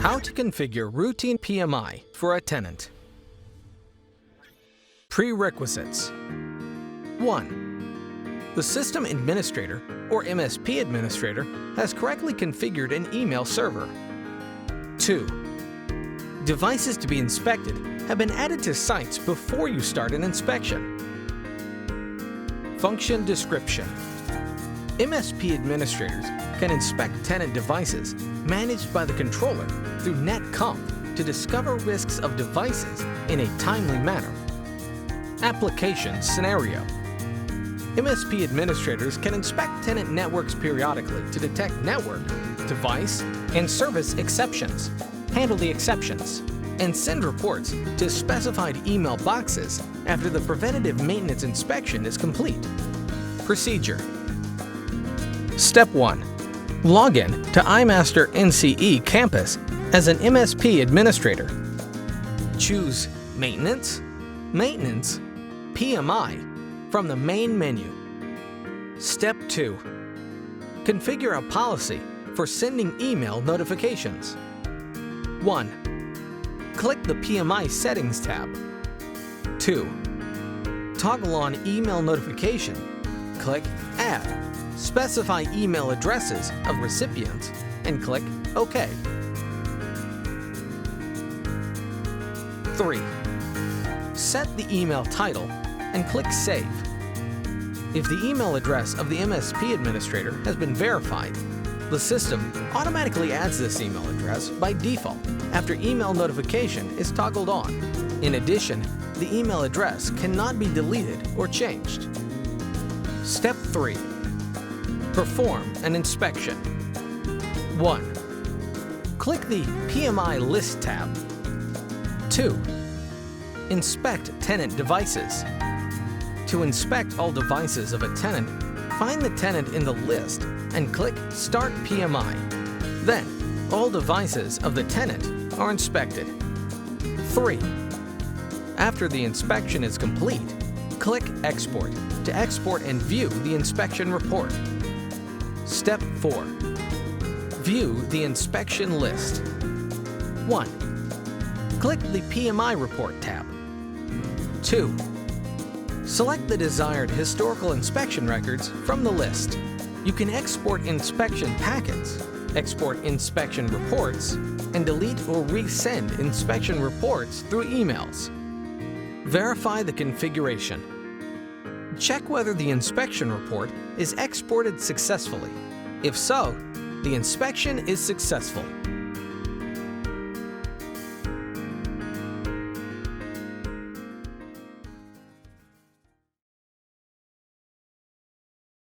How to configure routine PMI for a tenant. Prerequisites. 1. The system administrator or MSP administrator has correctly configured an email server. 2. Devices to be inspected have been added to sites before you start an inspection. Function description. MSP administrators can inspect tenant devices managed by the controller through NetComp to discover risks of devices in a timely manner. Application scenario. MSP administrators can inspect tenant networks periodically to detect network, device, and service exceptions, handle the exceptions, and send reports to specified email boxes after the preventative maintenance inspection is complete. Procedure. Step 1. Log in to iMaster NCE-Campus as an MSP administrator. Choose Maintenance, PMI from the main menu. Step 2. Configure a policy for sending email notifications. 1. Click the PMI Settings tab. 2. Toggle on Email Notification. Click Add. Specify email addresses of recipients and click OK. 3. Set the email title and click Save. If the email address of the MSP administrator has been verified, the system automatically adds this email address by default after email notification is toggled on. In addition, the email address cannot be deleted or changed. Step 3. Perform an inspection. 1. Click the PMI List tab. 2. Inspect tenant devices. To inspect all devices of a tenant, find the tenant in the list and click Start PMI. Then, all devices of the tenant are inspected. 3. After the inspection is complete, click Export to export and view the inspection report. Step 4. View the inspection list. 1. Click the PMI Report tab. 2. Select the desired historical inspection records from the list. You can export inspection packets, export inspection reports, and delete or resend inspection reports through emails. Verify the configuration. Check whether the inspection report is exported successfully. If so, the inspection is successful.